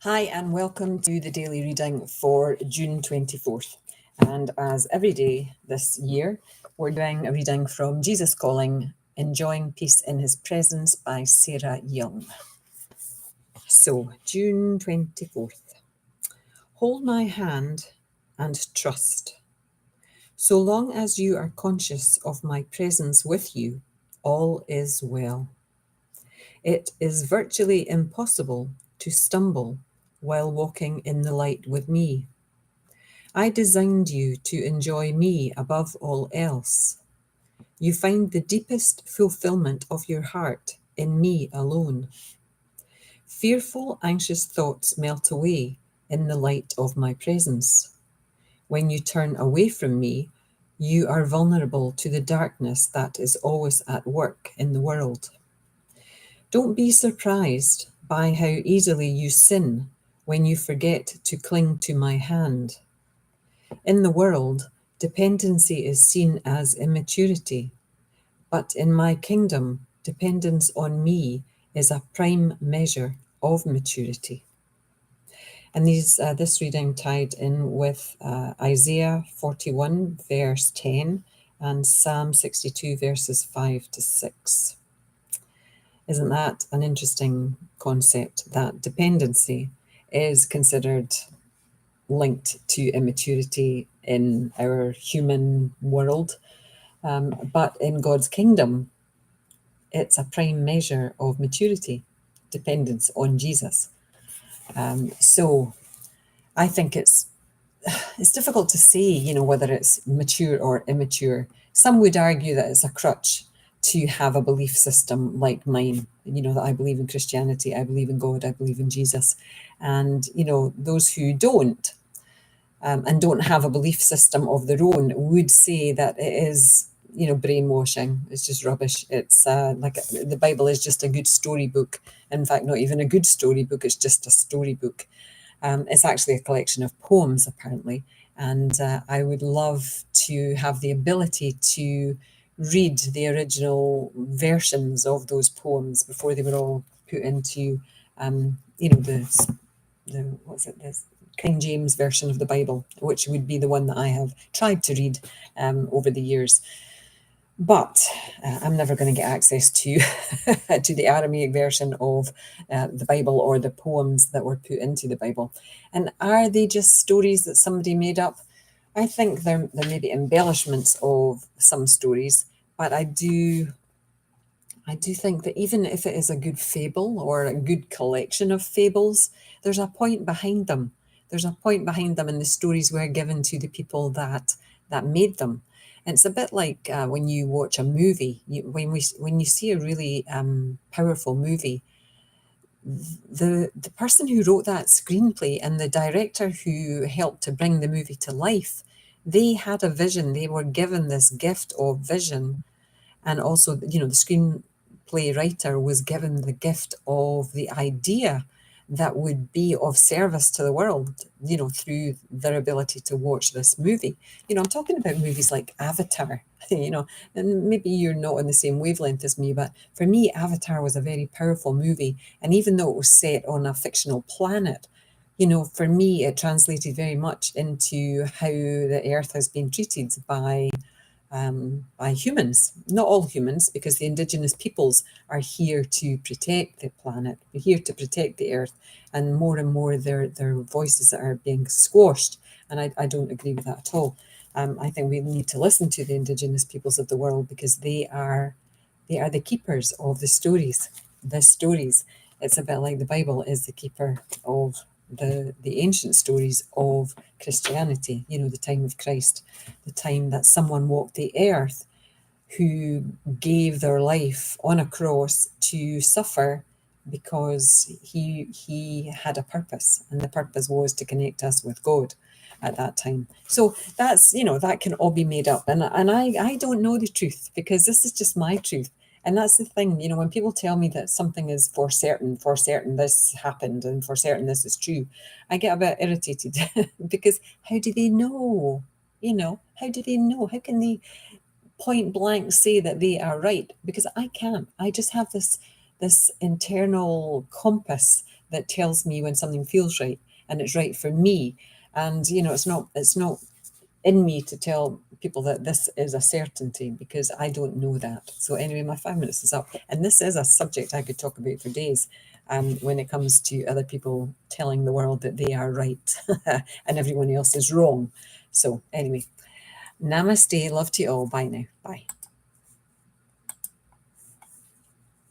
Hi, and welcome to the daily reading for June 24th. And as every day this year, we're doing a reading from Jesus Calling, Enjoying Peace in His Presence by Sarah Young. So, June 24th. Hold my hand and trust. So long as you are conscious of my presence with you, all is well. It is virtually impossible to stumble while walking in the light with me. I designed you to enjoy me above all else. You find the deepest fulfillment of your heart in me alone. Fearful, anxious thoughts melt away in the light of my presence. When you turn away from me, you are vulnerable to the darkness that is always at work in the world. Don't be surprised by how easily you sin when you forget to cling to my hand. In the world, dependency is seen as immaturity, but in my kingdom, dependence on me is a prime measure of maturity. And this reading tied in with Isaiah 41, verse 10, and Psalm 62, verses 5 to 6. Isn't that an interesting concept, that dependency is considered linked to immaturity in our human world? But in God's kingdom, it's a prime measure of maturity, dependence on Jesus. So I think it's difficult to say, whether it's mature or immature. Some would argue that it's a crutch to have a belief system like mine, that I believe in Christianity, I believe in God, I believe in Jesus. And, those who don't, and don't have a belief system of their own would say that it is, brainwashing. It's just rubbish. It's like the Bible is just a good storybook. In fact, not even a good storybook, it's just a storybook. It's actually a collection of poems, apparently. And I would love to have the ability to read the original versions of those poems before they were all put into, the King James version of the Bible, which would be the one that I have tried to read over the years. But I'm never going to get access to to the Aramaic version of the Bible or the poems that were put into the Bible. And are they just stories that somebody made up? I think there may be embellishments of some stories, but I do think that even if it is a good fable or a good collection of fables, there's a point behind them. There's a point behind them, and the stories were given to the people that made them. And it's a bit like when you watch a movie. When you see a really powerful movie, the person who wrote that screenplay and the director who helped to bring the movie to life, they had a vision. They were given this gift of vision, and also, the screenplay writer was given the gift of the idea that would be of service to the world, through their ability to watch this movie. I'm talking about movies like Avatar, and maybe you're not on the same wavelength as me, but for me, Avatar was a very powerful movie. And even though it was set on a fictional planet, for me, it translated very much into how the earth has been treated by humans, not all humans, because the indigenous peoples are here to protect the planet, we're here to protect the earth, and more their voices are being squashed, and I don't agree with that at all. I think we need to listen to the indigenous peoples of the world, because they are the keepers of the stories. It's a bit like the Bible is the keeper of the ancient stories of Christianity, the time of Christ, the time that someone walked the earth who gave their life on a cross to suffer because he had a purpose, and the purpose was to connect us with God at that time. So that's, that can all be made up, and I don't know the truth, because this is just my truth. And that's the thing, when people tell me that something is for certain this happened, and for certain this is true, I get a bit irritated because how do they know? How do they know? How can they point blank say that they are right? Because I can't. I just have this internal compass that tells me when something feels right and it's right for me. And it's not in me to tell people that this is a certainty, because I don't know that. So anyway, my 5 minutes is up, and this is a subject I could talk about for days. When it comes to other people telling the world that they are right and everyone else is wrong. So anyway, namaste, love to you all. Bye now. Bye.